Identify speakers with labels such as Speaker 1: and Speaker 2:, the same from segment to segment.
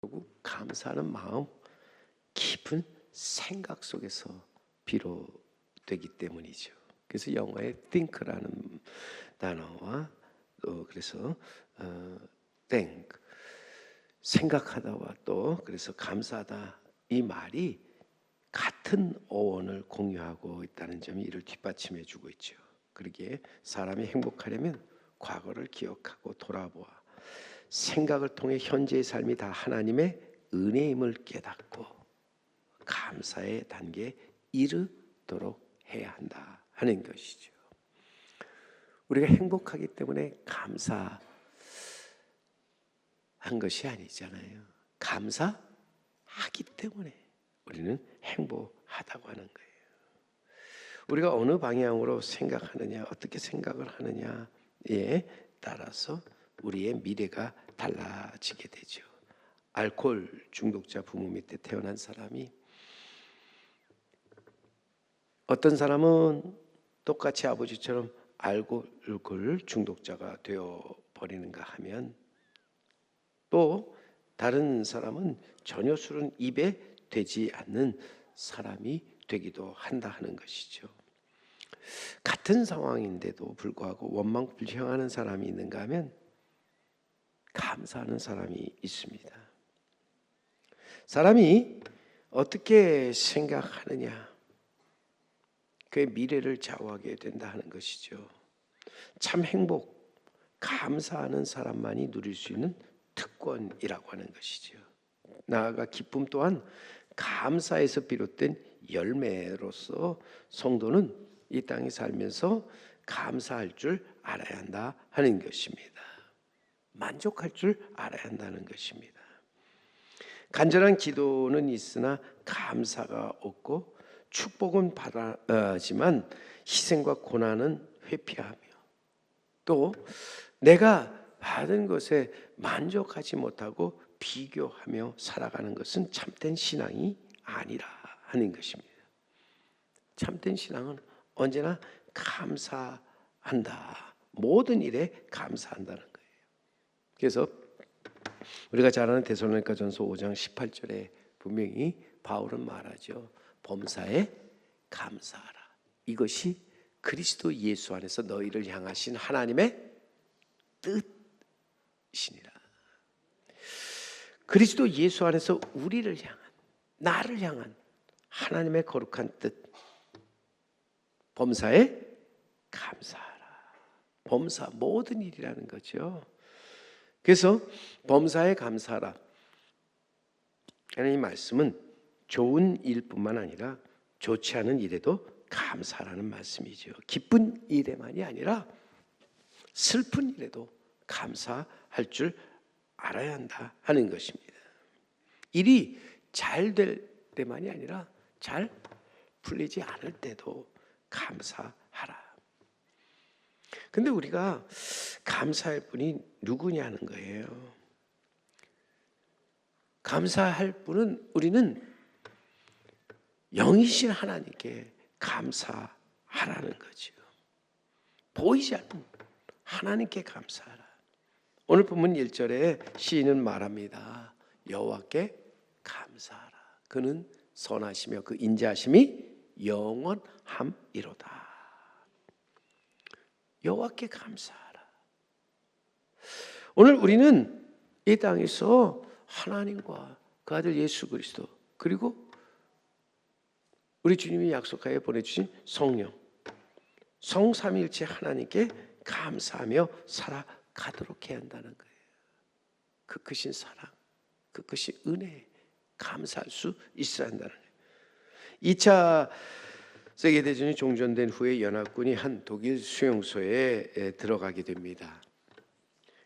Speaker 1: 결국 감사하는 마음, 깊은 생각 속에서 비롯되기 때문이죠. 그래서 영어의 think라는 단어와 또 그래서 think 생각하다와 또 그래서 감사하다 이 말이 같은 어원을 공유하고 있다는 점이 이를 뒷받침해 주고 있죠. 그러기에 사람이 행복하려면 과거를 기억하고 돌아보아 생각을 통해 현재의 삶이 다 하나님의 은혜임을 깨닫고 감사의 단계에 이르도록 해야 한다 하는 것이죠. 우리가 행복하기 때문에 감사한 것이 아니잖아요. 감사하기 때문에 우리는 행복하다고 하는 거예요. 우리가 어느 방향으로 생각하느냐, 어떻게 생각을 하느냐에 따라서 우리의 미래가 달라지게 되죠. 알코올 중독자 부모 밑에 태어난 사람이 어떤 사람은 똑같이 아버지처럼 알코올 중독자가 되어 버리는가 하면 또 다른 사람은 전혀 술은 입에 되지 않는 사람이 되기도 한다 하는 것이죠. 같은 상황인데도 불구하고 원망불평하는 사람이 있는가 하면 감사하는 사람이 있습니다. 사람이 어떻게 생각하느냐 그의 미래를 좌우하게 된다 하는 것이죠. 참 행복, 감사하는 사람만이 누릴 수 있는 특권이라고 하는 것이죠. 나아가 기쁨 또한 감사에서 비롯된 열매로서 성도는 이 땅에 살면서 감사할 줄 알아야 한다 하는 것입니다. 만족할 줄 알아야 한다는 것입니다. 간절한 기도는 있으나 감사가 없고 축복은 받지만 희생과 고난은 회피하며 또 내가 받은 것에 만족하지 못하고 비교하며 살아가는 것은 참된 신앙이 아니라 하는 것입니다. 참된 신앙은 언제나 감사한다. 모든 일에 감사한다는 거예요. 그래서 우리가 잘 아는 데살로니가전서 5장 18절에 분명히 바울은 말하죠. 범사에 감사하라. 이것이 그리스도 예수 안에서 너희를 향하신 하나님의 뜻이니라. 그리스도 예수 안에서 우리를 향한, 나를 향한 하나님의 거룩한 뜻. 범사에 감사하라. 범사 모든 일이라는 거죠. 그래서 범사에 감사하라. 하나님 말씀은 좋은 일뿐만 아니라 좋지 않은 일에도 감사라는 말씀이죠. 기쁜 일에만이 아니라 슬픈 일에도 감사할 줄 알아야 한다 하는 것입니다. 일이 잘 될 때만이 아니라 잘 풀리지 않을 때도 감사하라. 근데 우리가 감사할 분이 누구냐는 거예요. 감사할 분은 우리는 영이신 하나님께 감사하라는 거죠. 보이지 않는 하나님께 감사하라. 오늘 본문 1절에 시인은 말합니다. 여호와께 감사하라. 그는 선하시며 그 인자하심이 영원함이로다. 여호와께 감사하라. 오늘 우리는 이 땅에서 하나님과 그 아들 예수 그리스도 그리고 우리 주님이 약속하여 보내주신 성령 성삼위일체 하나님께 감사하며 살아가도록 해야 한다는 거예요. 그 크신 사랑, 그 크신 은혜에 감사할 수 있어야 한다는 거예요. 2차 세계대전이 종전된 후에 연합군이 한 독일 수용소에 들어가게 됩니다.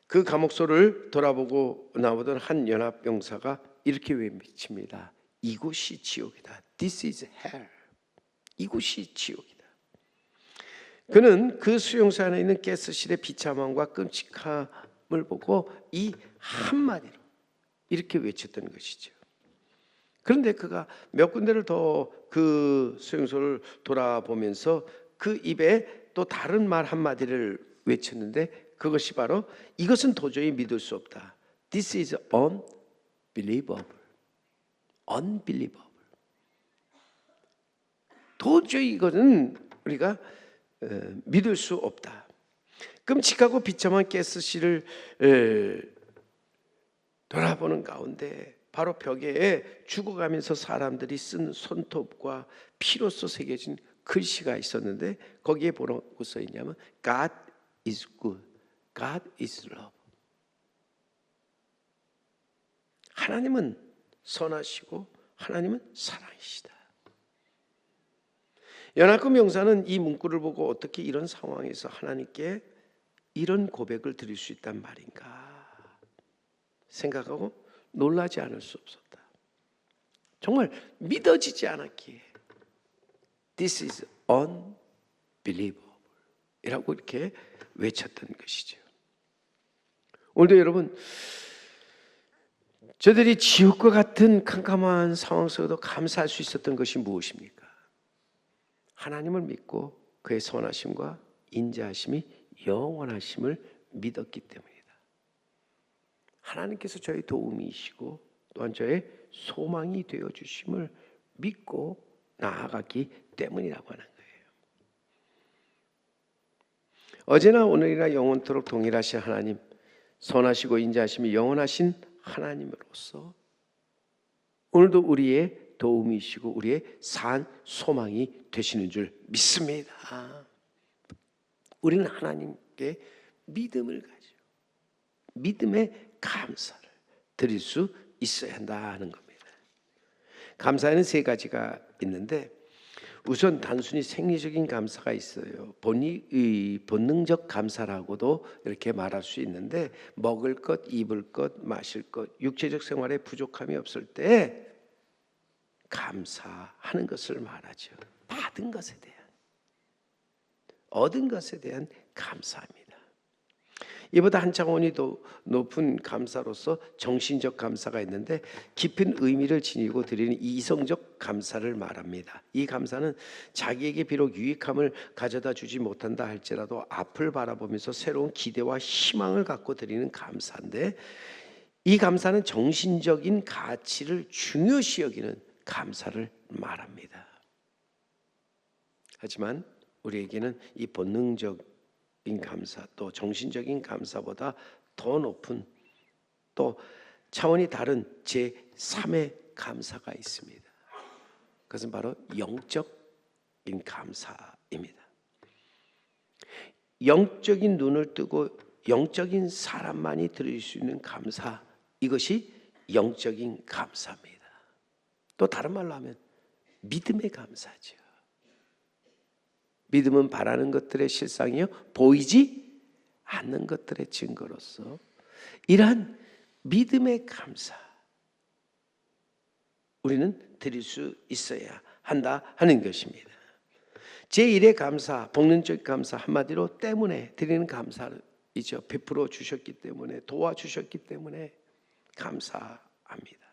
Speaker 1: 그 감옥소를 돌아보고 나오던 한 연합병사가 이렇게 외칩니다. 이곳이 지옥이다. This is hell. 이곳이 지옥이다. 그는 그 수용소 안에 있는 가스실의 비참함과 끔찍함을 보고 이 한마디로 이렇게 외쳤던 것이죠. 그런데 그가 몇 군데를 더 그 수용소를 돌아보면서 그 입에 또 다른 말 한마디를 외쳤는데 그것이 바로 이것은 도저히 믿을 수 없다. This is unbelievable. unbelievable. 도저히 이거는 우리가 믿을 수 없다. 끔찍하고 비참한 가스실을 돌아보는 가운데 바로 벽에 죽어가면서 사람들이 쓴 손톱과 피로써 새겨진 글씨가 있었는데 거기에 뭐라고 써 있냐면 God is good, God is love. 하나님은 선하시고 하나님은 사랑이시다. 연합금 명사는 이 문구를 보고 어떻게 이런 상황에서 하나님께 이런 고백을 드릴 수 있단 말인가 생각하고 놀라지 않을 수 없었다. 정말 믿어지지 않았기에 This is unbelievable 이라고 이렇게 외쳤던 것이죠. 오늘도 여러분, 저들이 지옥과 같은 캄캄한 상황 속에도 감사할 수 있었던 것이 무엇입니까? 하나님을 믿고 그의 선하심과 인자하심이 영원하심을 믿었기 때문이다. 하나님께서 저의 도움이시고 또한 저의 소망이 되어주심을 믿고 나아갔기 때문이라고 하는 거예요. 어제나 오늘이나 영원토록 동일하신 하나님, 선하시고 인자하심이 영원하신 하나님으로서 오늘도 우리의 도움이시고 우리의 산 소망이 되시는 줄 믿습니다. 우리는 하나님께 믿음을 가지고 믿음의 감사를 드릴 수 있어야 한다는 겁니다. 감사에는 세 가지가 있는데 우선 단순히 생리적인 감사가 있어요. 본능적 감사라고도 이렇게 말할 수 있는데 먹을 것, 입을 것, 마실 것, 육체적 생활에 부족함이 없을 때 감사하는 것을 말하죠. 받은 것에 대한, 얻은 것에 대한 감사입니다. 이보다 한 차원이 더 높은 감사로서 정신적 감사가 있는데 깊은 의미를 지니고 드리는 이성적 감사를 말합니다. 이 감사는 자기에게 비록 유익함을 가져다 주지 못한다 할지라도 앞을 바라보면서 새로운 기대와 희망을 갖고 드리는 감사인데 이 감사는 정신적인 가치를 중요시 여기는 감사를 말합니다. 하지만 우리에게는 이 본능적인 감사 또 정신적인 감사보다 더 높은 또 차원이 다른 제3의 감사가 있습니다. 그것은 바로 영적인 감사입니다. 영적인 눈을 뜨고 영적인 사람만이 드릴 수 있는 감사, 이것이 영적인 감사입니다. 또 다른 말로 하면 믿음의 감사죠. 믿음은 바라는 것들의 실상이요 보이지 않는 것들의 증거로서 이러한 믿음의 감사 우리는 드릴 수 있어야 한다 하는 것입니다. 제1의 감사, 본능적 감사 한마디로 때문에 드리는 감사이죠. 베풀어 주셨기 때문에 도와주셨기 때문에 감사합니다.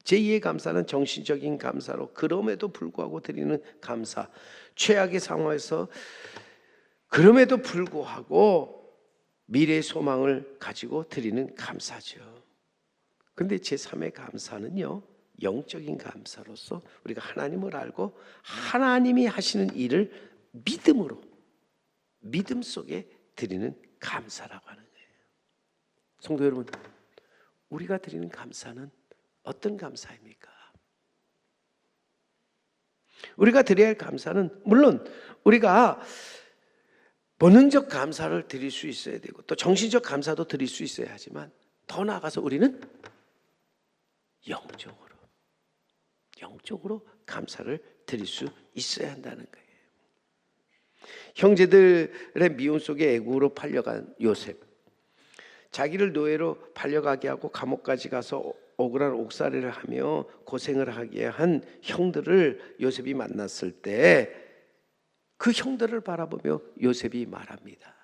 Speaker 1: 제2의 감사는 정신적인 감사로 그럼에도 불구하고 드리는 감사. 최악의 상황에서 그럼에도 불구하고 미래의 소망을 가지고 드리는 감사죠. 그런데 제3의 감사는요, 영적인 감사로서 우리가 하나님을 알고 하나님이 하시는 일을 믿음으로, 믿음 속에 드리는 감사라고 하는 거예요. 성도 여러분, 우리가 드리는 감사는 어떤 감사입니까? 우리가 드려야 할 감사는 물론 우리가 본능적 감사를 드릴 수 있어야 되고 또 정신적 감사도 드릴 수 있어야 하지만 더 나아가서 우리는 영적으로 감사를 드릴 수 있어야 한다는 거예요. 형제들의 미움 속에 애국으로 팔려간 요셉, 자기를 노예로 팔려가게 하고 감옥까지 가서 억울한 옥살이를 하며 고생을 하게 한 형들을 요셉이 만났을 때 그 형들을 바라보며 요셉이 말합니다.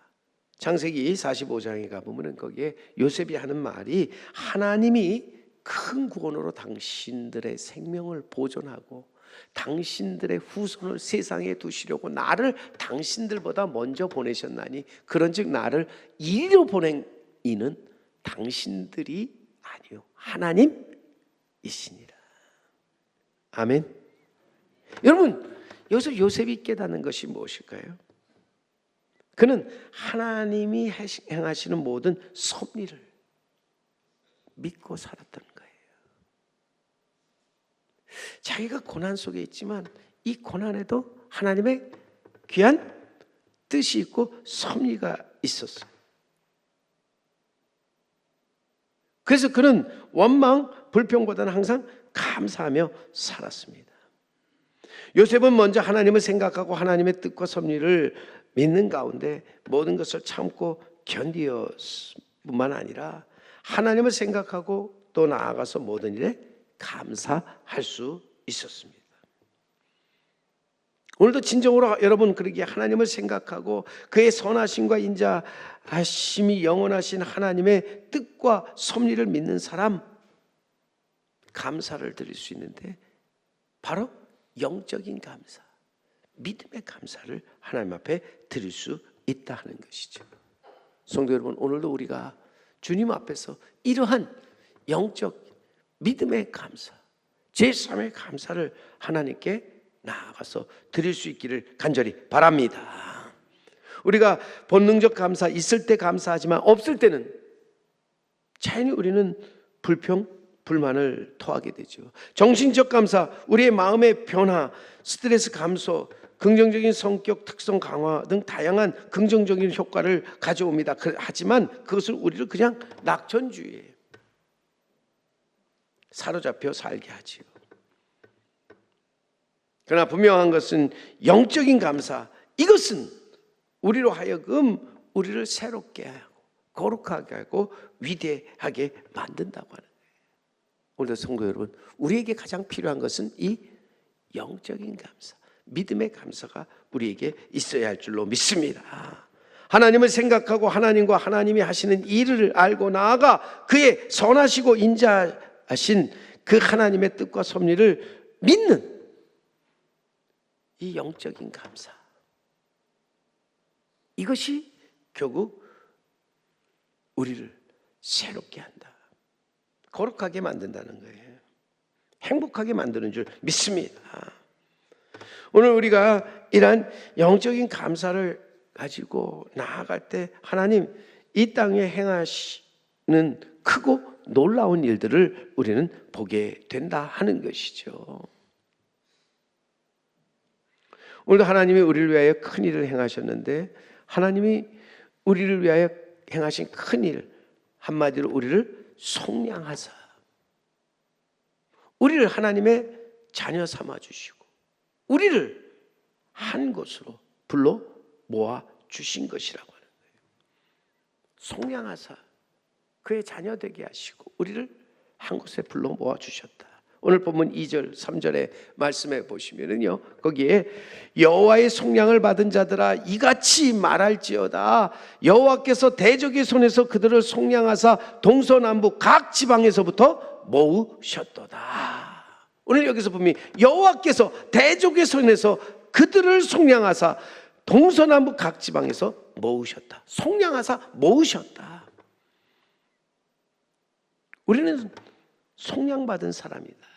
Speaker 1: 창세기 45장에 가보면 거기에 요셉이 하는 말이 하나님이 큰 구원으로 당신들의 생명을 보존하고 당신들의 후손을 세상에 두시려고 나를 당신들보다 먼저 보내셨나니 그런즉 나를 이리로 보낸 이는 당신들이 아니라 아니요 하나님이시니라. 아멘. 여러분, 여기서 요셉이 깨닫는 것이 무엇일까요? 그는 하나님이 행하시는 모든 섭리를 믿고 살았던 거예요. 자기가 고난 속에 있지만 이 고난에도 하나님의 귀한 뜻이 있고 섭리가 있었어요. 그래서 그는 원망, 불평보다는 항상 감사하며 살았습니다. 요셉은 먼저 하나님을 생각하고 하나님의 뜻과 섭리를 믿는 가운데 모든 것을 참고 견디었을 뿐만 아니라 하나님을 생각하고 또 나아가서 모든 일에 감사할 수 있었습니다. 오늘도 진정으로 여러분 그러기에 하나님을 생각하고 그의 선하심과 인자하심이 영원하신 하나님의 뜻과 섭리를 믿는 사람, 감사를 드릴 수 있는데 바로 영적인 감사, 믿음의 감사를 하나님 앞에 드릴 수 있다 하는 것이죠. 성도 여러분, 오늘도 우리가 주님 앞에서 이러한 영적 믿음의 감사, 제3의 감사를 하나님께 나아가서 드릴 수 있기를 간절히 바랍니다. 우리가 본능적 감사 있을 때 감사하지만 없을 때는 자연히 우리는 불평, 불만을 토하게 되죠. 정신적 감사, 우리의 마음의 변화, 스트레스 감소, 긍정적인 성격 특성 강화 등 다양한 긍정적인 효과를 가져옵니다. 하지만 그것을 우리를 그냥 낙천주의에 사로잡혀 살게 하지요. 그러나 분명한 것은 영적인 감사, 이것은 우리로 하여금 우리를 새롭게 하고 거룩하게 하고 위대하게 만든다고 하는 거예요. 오늘도 성도 여러분, 우리에게 가장 필요한 것은 이 영적인 감사, 믿음의 감사가 우리에게 있어야 할 줄로 믿습니다. 하나님을 생각하고 하나님과 하나님이 하시는 일을 알고 나아가 그의 선하시고 인자하신 그 하나님의 뜻과 섭리를 믿는 이 영적인 감사, 이것이 결국 우리를 새롭게 한다, 거룩하게 만든다는 거예요. 행복하게 만드는 줄 믿습니다. 오늘 우리가 이러한 영적인 감사를 가지고 나아갈 때 하나님 이 땅에 행하시는 크고 놀라운 일들을 우리는 보게 된다 하는 것이죠. 오늘도 하나님이 우리를 위하여 큰 일을 행하셨는데 하나님이 우리를 위하여 행하신 큰 일, 한마디로 우리를 속량하사 우리를 하나님의 자녀 삼아 주시고 우리를 한 곳으로 불러 모아 주신 것이라고 하는 거예요. 속량하사 그의 자녀 되게 하시고 우리를 한 곳에 불러 모아 주셨다. 오늘 본문 2절 3절의 말씀에 보시면은요, 거기에 여호와의 속량을 받은 자들아 이같이 말할지어다 여호와께서 대적의 손에서 그들을 속량하사 동서남북 각 지방에서부터 모으셨도다. 오늘 여기서 보면 여호와께서 대적의 손에서 그들을 속량하사 동서남북 각 지방에서 모으셨다. 속량하사 모으셨다. 우리는 속량받은 사람이다.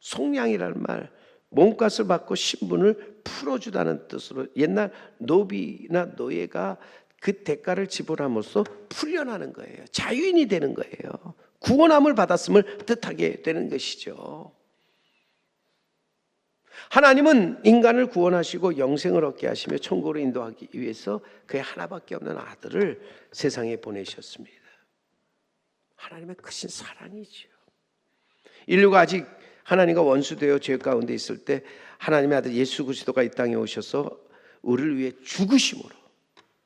Speaker 1: 속량이라는 말, 몸값을 받고 신분을 풀어주다는 뜻으로 옛날 노비나 노예가 그 대가를 지불함으로써 풀려나는 거예요. 자유인이 되는 거예요. 구원함을 받았음을 뜻하게 되는 것이죠. 하나님은 인간을 구원하시고 영생을 얻게 하시며 천국으로 인도하기 위해서 그의 하나밖에 없는 아들을 세상에 보내셨습니다. 하나님의 크신 사랑이죠. 인류가 아직 하나님과 원수되어 죄 가운데 있을 때 하나님의 아들 예수 그리스도가 이 땅에 오셔서 우리를 위해 죽으심으로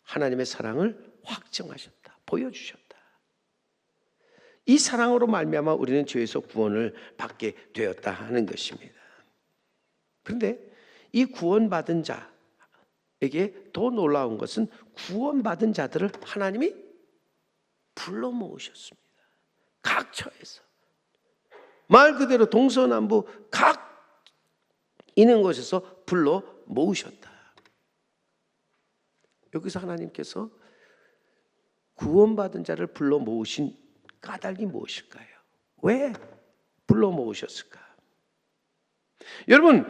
Speaker 1: 하나님의 사랑을 확정하셨다, 보여주셨다. 이 사랑으로 말미암아 우리는 죄에서 구원을 받게 되었다 하는 것입니다. 그런데 이 구원받은 자에게 더 놀라운 것은 구원받은 자들을 하나님이 불러 모으셨습니다. 각 처에서 말 그대로 동서남북 각 있는 곳에서 불러 모으셨다. 여기서 하나님께서 구원받은 자를 불러 모으신 까닭이 무엇일까요? 왜 불러 모으셨을까? 여러분,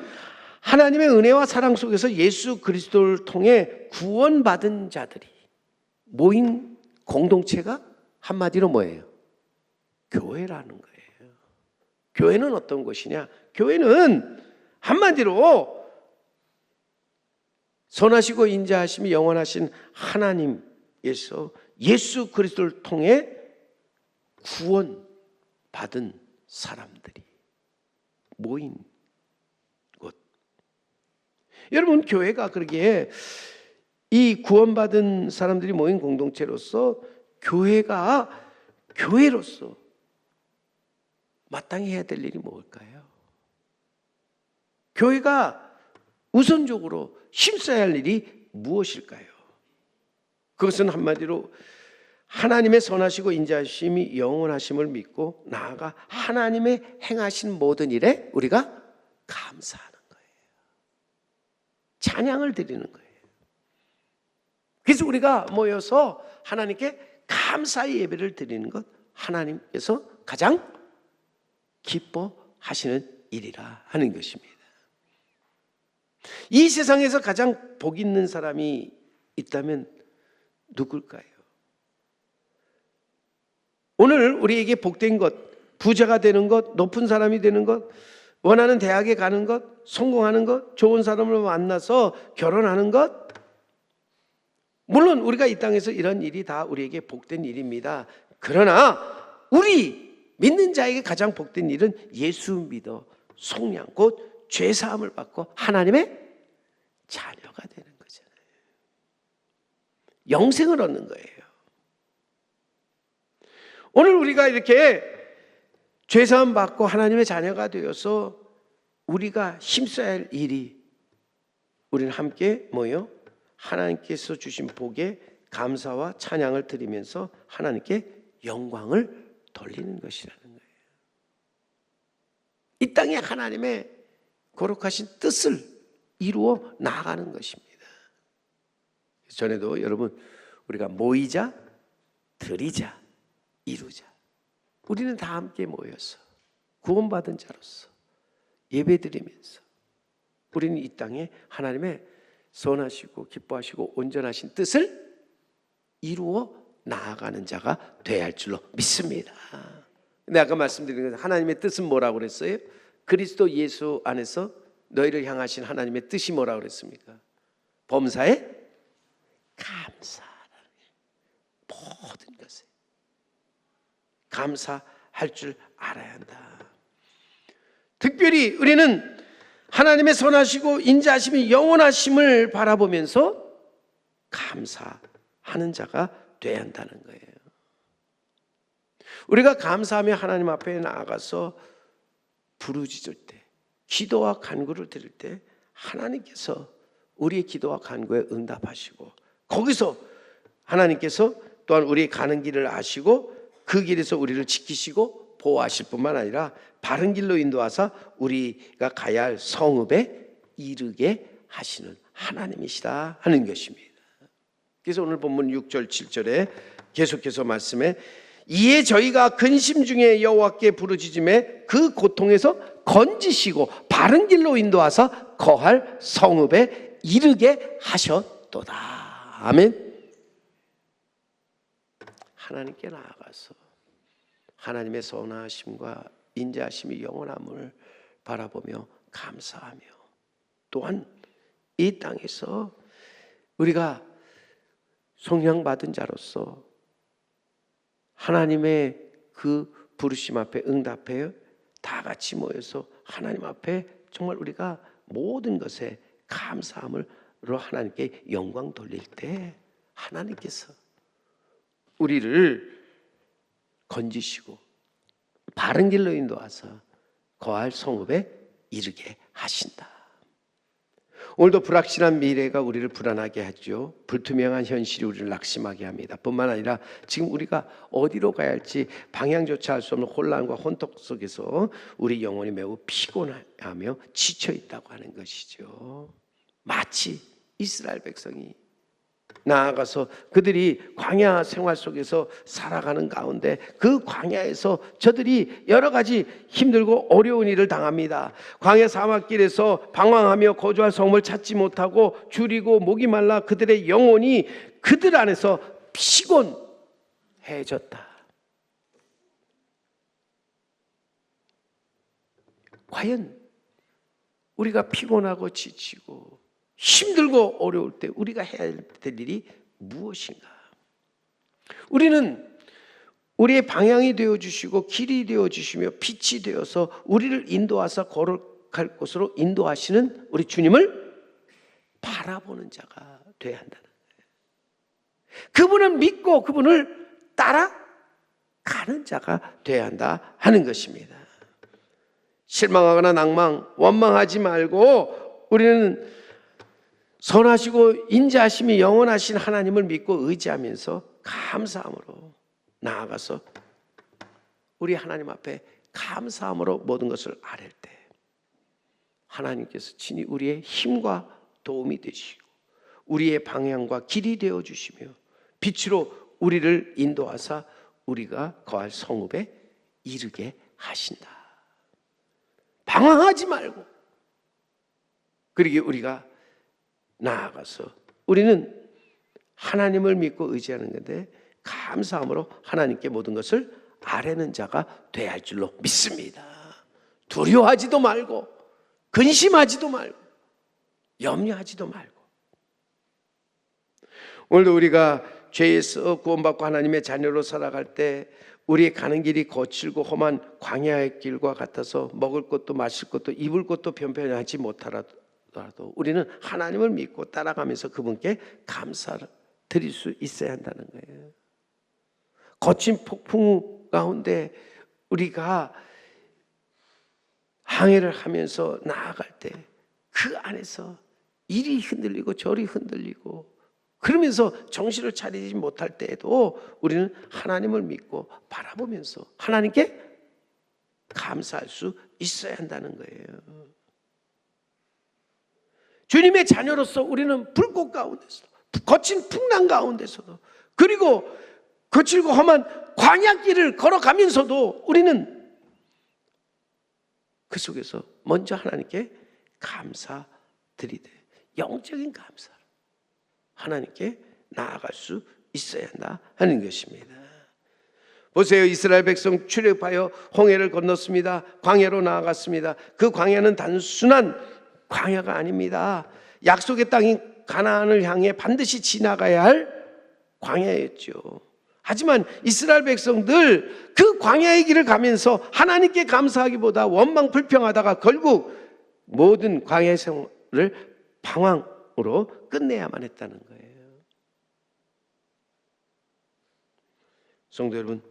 Speaker 1: 하나님의 은혜와 사랑 속에서 예수 그리스도를 통해 구원받은 자들이 모인 공동체가 한마디로 뭐예요? 교회라는 거예요. 교회는 어떤 곳이냐? 교회는 한마디로 선하시고 인자하심이 영원하신 하나님께서 예수 그리스도를 통해 구원받은 사람들이 모인 곳. 여러분, 교회가 그러기에 이 구원받은 사람들이 모인 공동체로서 교회가 교회로서 마땅히 해야 될 일이 뭘까요? 교회가 우선적으로 힘써야 할 일이 무엇일까요? 그것은 한마디로 하나님의 선하시고 인자하심이 영원하심을 믿고 나아가 하나님의 행하신 모든 일에 우리가 감사하는 거예요. 찬양을 드리는 거예요. 그래서 우리가 모여서 하나님께 감사의 예배를 드리는 것, 하나님께서 가장 기뻐하시는 일이라 하는 것입니다. 이 세상에서 가장 복 있는 사람이 있다면 누굴까요? 오늘 우리에게 복된 것, 부자가 되는 것, 높은 사람이 되는 것, 원하는 대학에 가는 것, 성공하는 것, 좋은 사람을 만나서 결혼하는 것, 물론 우리가 이 땅에서 이런 일이 다 우리에게 복된 일입니다. 그러나 우리 믿는 자에게 가장 복된 일은 예수 믿어 속량, 곧 죄사함을 받고 하나님의 자녀가 되는 거잖아요. 영생을 얻는 거예요. 오늘 우리가 이렇게 죄사함 받고 하나님의 자녀가 되어서 우리가 힘써야 할 일이, 우리는 함께 뭐요? 하나님께서 주신 복에 감사와 찬양을 드리면서 하나님께 영광을 돌리는 것이라는 거예요. 이 땅에 하나님의 거룩하신 뜻을 이루어 나아가는 것입니다. 전에도 여러분, 우리가 모이자, 드리자, 이루자. 우리는 다 함께 모여서 구원받은 자로서 예배드리면서 우리는 이 땅에 하나님의 선하시고 기뻐하시고 온전하신 뜻을 이루어 나아가는 자가 되어야 할 줄로 믿습니다. 근데 아까 말씀드린 것, 하나님의 뜻은 뭐라고 그랬어요? 그리스도 예수 안에서 너희를 향하신 하나님의 뜻이 뭐라고 그랬습니까? 범사에 감사하라는 모든 것에 감사할 줄 알아야 한다. 특별히 우리는 하나님의 선하시고 인자하심이 영원하심을 바라보면서 감사하는 자가 돼야 한다는 거예요. 우리가 감사하며 하나님 앞에 나아가서 부르짖을 때, 기도와 간구를 드릴 때 하나님께서 우리의 기도와 간구에 응답하시고, 거기서 하나님께서 또한 우리의 가는 길을 아시고 그 길에서 우리를 지키시고 보호하실 뿐만 아니라 바른 길로 인도하사 우리가 가야 할 성읍에 이르게 하시는 하나님이시다 하는 것입니다. 그래서 오늘 본문 6절 7절에 계속해서 말씀해, 이에 저희가 근심 중에 여호와께 부르짖음에 그 고통에서 건지시고 바른 길로 인도하사 거할 성읍에 이르게 하셨도다. 아멘. 하나님께 나아가서 하나님의 선하심과 인자하심이 영원함을 바라보며 감사하며, 또한 이 땅에서 우리가 속량받은 자로서 하나님의 그 부르심 앞에 응답해 다 같이 모여서 하나님 앞에 정말 우리가 모든 것에 감사함으로 하나님께 영광 돌릴 때 하나님께서 우리를 건지시고 바른 길로 인도하사 거할 성읍에 이르게 하신다. 오늘도 불확실한 미래가 우리를 불안하게 하죠. 불투명한 현실이 우리를 낙심하게 합니다. 뿐만 아니라 지금 우리가 어디로 가야 할지 방향조차 알 수 없는 혼란과 혼돈 속에서 우리 영혼이 매우 피곤하며 지쳐 있다고 하는 것이죠. 마치 이스라엘 백성이 나아가서 그들이 광야 생활 속에서 살아가는 가운데 그 광야에서 저들이 여러 가지 힘들고 어려운 일을 당합니다. 광야 사막길에서 방황하며 거주할 성을 찾지 못하고 줄이고 목이 말라 그들의 영혼이 그들 안에서 피곤해졌다. 과연 우리가 피곤하고 지치고 힘들고 어려울 때 우리가 해야 될 일이 무엇인가? 우리는 우리의 방향이 되어주시고 길이 되어주시며 빛이 되어서 우리를 인도하사 걸어갈 곳으로 인도하시는 우리 주님을 바라보는 자가 되어야 한다는 거예요. 그분을 믿고 그분을 따라가는 자가 되어야 한다 하는 것입니다. 실망하거나 낭망, 원망하지 말고 우리는 선하시고 인자하심이 영원하신 하나님을 믿고 의지하면서 감사함으로 나아가서 우리 하나님 앞에 감사함으로 모든 것을 아랠 때 하나님께서 친히 우리의 힘과 도움이 되시고 우리의 방향과 길이 되어주시며 빛으로 우리를 인도하사 우리가 거할 성읍에 이르게 하신다. 방황하지 말고 그러기에 우리가 나아가서 우리는 하나님을 믿고 의지하는 건데 감사함으로 하나님께 모든 것을 아뢰는 자가 되어야 할 줄로 믿습니다. 두려워하지도 말고 근심하지도 말고 염려하지도 말고 오늘도 우리가 죄에서 구원받고 하나님의 자녀로 살아갈 때 우리의 가는 길이 거칠고 험한 광야의 길과 같아서 먹을 것도 마실 것도 입을 것도 편편하지 못하라도 우리는 하나님을 믿고 따라가면서 그분께 감사를 드릴 수 있어야 한다는 거예요. 거친 폭풍 가운데 우리가 항해를 하면서 나아갈 때 그 안에서 이리 흔들리고 저리 흔들리고 그러면서 정신을 차리지 못할 때에도 우리는 하나님을 믿고 바라보면서 하나님께 감사할 수 있어야 한다는 거예요. 주님의 자녀로서 우리는 불꽃 가운데서도 거친 풍랑 가운데서도 그리고 거칠고 험한 광야길을 걸어가면서도 우리는 그 속에서 먼저 하나님께 감사드리되 영적인 감사로 하나님께 나아갈 수 있어야 한다 하는 것입니다. 보세요. 이스라엘 백성 출애굽하여 홍해를 건넜습니다. 광야로 나아갔습니다. 그 광야는 단순한 광야가 아닙니다. 약속의 땅인 가나안을 향해 반드시 지나가야 할 광야였죠. 하지만 이스라엘 백성들 그 광야의 길을 가면서 하나님께 감사하기보다 원망 불평하다가 결국 모든 광야의 생활을 방황으로 끝내야만 했다는 거예요. 성도 여러분,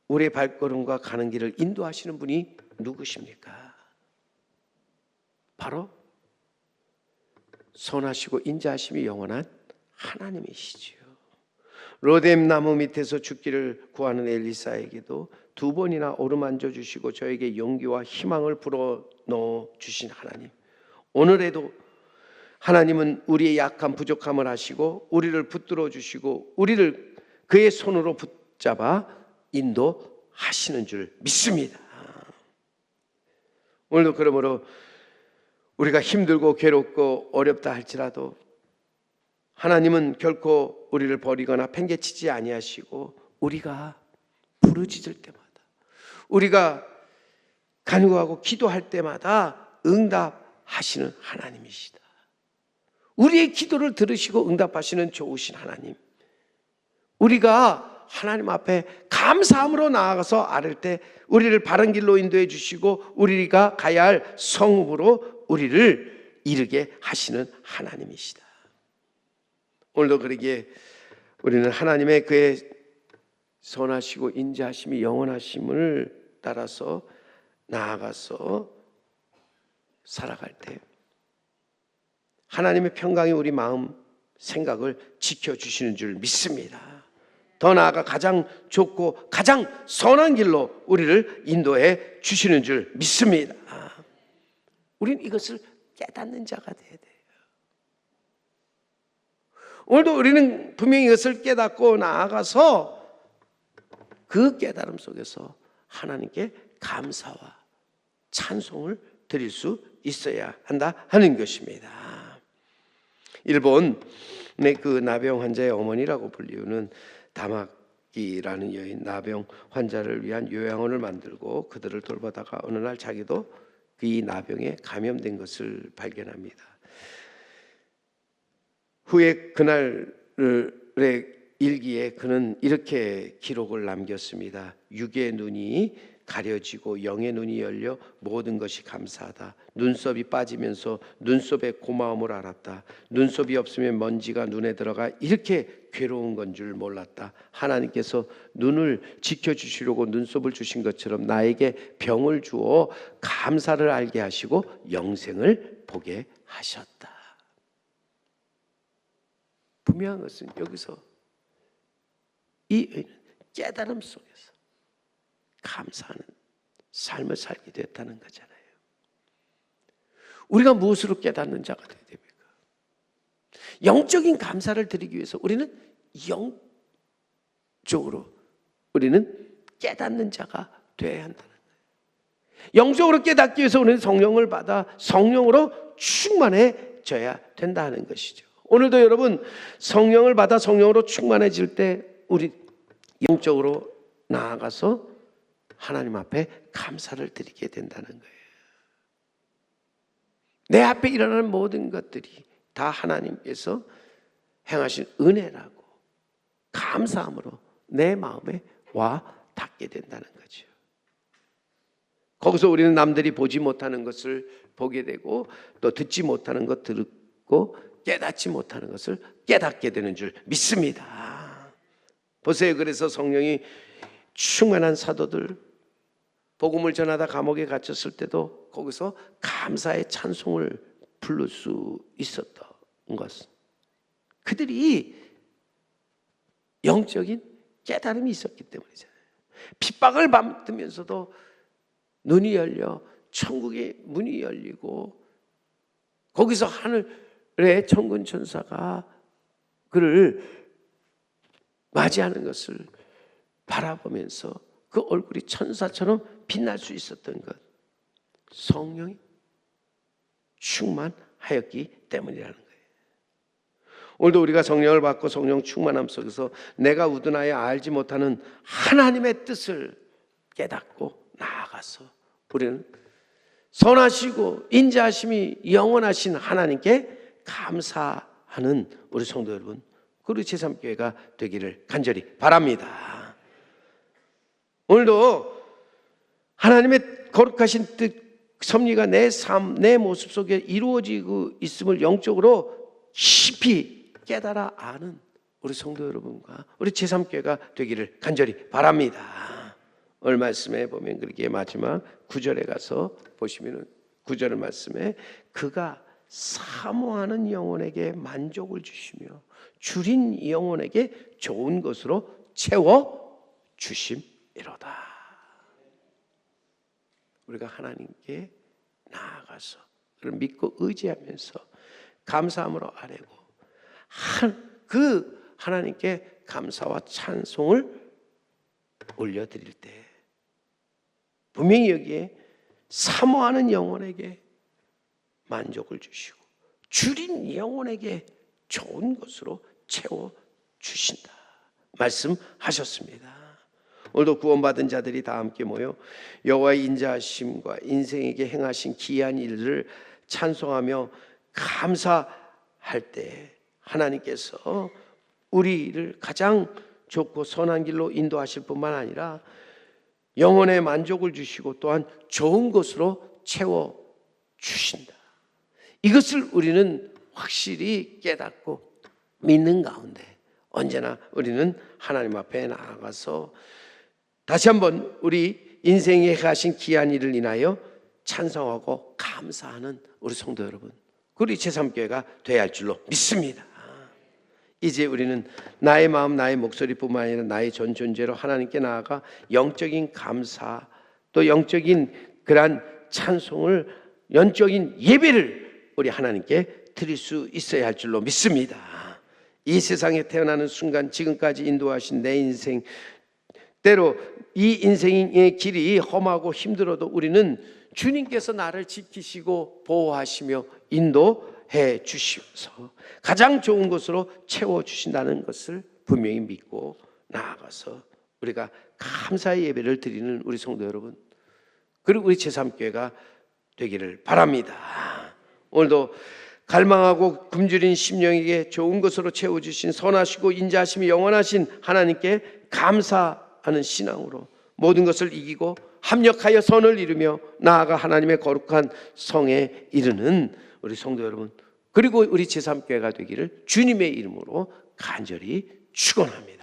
Speaker 1: 우리의 발걸음과 가는 길을 인도하시는 분이 누구십니까? 바로 선하시고 인자하심이 영원한 하나님이시지요. 로뎀 나무 밑에서 죽기를 구하는 엘리사에게도 2번이나 어루만져 주시고 저에게 용기와 희망을 불어넣어 주신 하나님, 오늘에도 하나님은 우리의 약한 부족함을 아시고 우리를 붙들어 주시고 우리를 그의 손으로 붙잡아 인도하시는 줄 믿습니다. 오늘도 그러므로 우리가 힘들고 괴롭고 어렵다 할지라도 하나님은 결코 우리를 버리거나 팽개치지 아니하시고 우리가 부르짖을 때마다 우리가 간구하고 기도할 때마다 응답하시는 하나님이시다. 우리의 기도를 들으시고 응답하시는 좋으신 하나님, 우리가 하나님 앞에 감사함으로 나아가서 아랠 때 우리를 바른 길로 인도해 주시고 우리가 가야 할 성읍으로 우리를 이르게 하시는 하나님이시다. 오늘도 그러기에 우리는 하나님의 그의 선하시고 인자하심이 영원하심을 따라서 나아가서 살아갈 때 하나님의 평강이 우리 마음 생각을 지켜주시는 줄 믿습니다. 더 나아가 가장 좋고 가장 선한 길로 우리를 인도해 주시는 줄 믿습니다. 우리는 이것을 깨닫는 자가 돼야 돼요. 오늘도 우리는 분명히 이것을 깨닫고 나아가서 그 깨달음 속에서 하나님께 감사와 찬송을 드릴 수 있어야 한다 하는 것입니다. 일본의 그 나병 환자의 어머니라고 불리우는 다마키라는 여인, 나병 환자를 위한 요양원을 만들고 그들을 돌보다가 어느 날 자기도 이 나병에 감염된 것을 발견합니다. 후에 그날의 일기에 그는 이렇게 기록을 남겼습니다. 육의 눈이 가려지고 영의 눈이 열려 모든 것이 감사하다. 눈썹이 빠지면서 눈썹의 고마움을 알았다. 눈썹이 없으면 먼지가 눈에 들어가 이렇게 괴로운 건 줄 몰랐다. 하나님께서 눈을 지켜주시려고 눈썹을 주신 것처럼 나에게 병을 주어 감사를 알게 하시고 영생을 보게 하셨다. 분명한 것은 여기서 이 깨달음 속에서 감사하는 삶을 살게 됐다는 거잖아요. 우리가 무엇으로 깨닫는 자가 되어야 됩니까? 영적인 감사를 드리기 위해서 우리는 영적으로 우리는 깨닫는 자가 되어야 한다는 거예요. 영적으로 깨닫기 위해서 우리는 성령을 받아 성령으로 충만해져야 된다는 것이죠. 오늘도 여러분 성령을 받아 성령으로 충만해질 때 우리 영적으로 나아가서 하나님 앞에 감사를 드리게 된다는 거예요. 내 앞에 일어나는 모든 것들이 다 하나님께서 행하신 은혜라고 감사함으로 내 마음에 와 닿게 된다는 거죠. 거기서 우리는 남들이 보지 못하는 것을 보게 되고 또 듣지 못하는 것 듣고 깨닫지 못하는 것을 깨닫게 되는 줄 믿습니다. 보세요. 그래서 성령이 충만한 사도들 복음을 전하다 감옥에 갇혔을 때도 거기서 감사의 찬송을 부를 수 있었던 것은 그들이 영적인 깨달음이 있었기 때문이잖아요. 핍박을 받으면서도 눈이 열려 천국의 문이 열리고 거기서 하늘의 천군 천사가 그를 맞이하는 것을 바라보면서 그 얼굴이 천사처럼 빛날 수 있었던 것, 성령이 충만하였기 때문이라는 거예요. 오늘도 우리가 성령을 받고 성령 충만함 속에서 내가 우둔하여 알지 못하는 하나님의 뜻을 깨닫고 나아가서 우리는 선하시고 인자하심이 영원하신 하나님께 감사하는 우리 성도 여러분, 우리 제3교회가 되기를 간절히 바랍니다. 오늘도 하나님의 거룩하신 뜻, 섭리가 내 삶, 내 모습 속에 이루어지고 있음을 영적으로 깊이 깨달아 아는 우리 성도 여러분과 우리 제3교회가 되기를 간절히 바랍니다. 오늘 말씀에 보면 그렇게 마지막 9절에 가서 보시면 9절 말씀에 그가 사모하는 영혼에게 만족을 주시며 줄인 영혼에게 좋은 것으로 채워 주심이로다. 우리가 하나님께 나아가서 그를 믿고 의지하면서 감사함으로 아뢰고 그 하나님께 감사와 찬송을 올려드릴 때 분명히 여기에 사모하는 영혼에게 만족을 주시고 줄인 영혼에게 좋은 것으로 채워 주신다 말씀하셨습니다. 오늘도 구원받은 자들이 다 함께 모여 여호와의 인자하심과 인생에게 행하신 기이한 일을 찬송하며 감사할 때 하나님께서 우리를 가장 좋고 선한 길로 인도하실 뿐만 아니라 영혼의 만족을 주시고 또한 좋은 것으로 채워 주신다. 이것을 우리는 확실히 깨닫고 믿는 가운데 언제나 우리는 하나님 앞에 나아가서 다시 한번 우리 인생에 하신 귀한 일을 인하여 찬송하고 감사하는 우리 성도 여러분, 우리 제3교회가 되어야 할 줄로 믿습니다. 이제 우리는 나의 마음, 나의 목소리뿐만 아니라 나의 전 존재로 하나님께 나아가 영적인 감사 또 영적인 그러한 찬송을 영적인 예배를 우리 하나님께 드릴 수 있어야 할 줄로 믿습니다. 이 세상에 태어나는 순간 지금까지 인도하신 내 인생, 때로 이 인생의 길이 험하고 힘들어도 우리는 주님께서 나를 지키시고 보호하시며 인도해 주시면서 가장 좋은 것으로 채워주신다는 것을 분명히 믿고 나아가서 우리가 감사의 예배를 드리는 우리 성도 여러분, 그리고 우리 제3교회가 되기를 바랍니다. 오늘도 갈망하고 굶주린 심령에게 좋은 것으로 채워주신 선하시고 인자하심이 영원하신 하나님께 감사하는 신앙으로 모든 것을 이기고 합력하여 선을 이루며 나아가 하나님의 거룩한 성에 이르는 우리 성도 여러분, 그리고 우리 제3교회가 되기를 주님의 이름으로 간절히 축원합니다.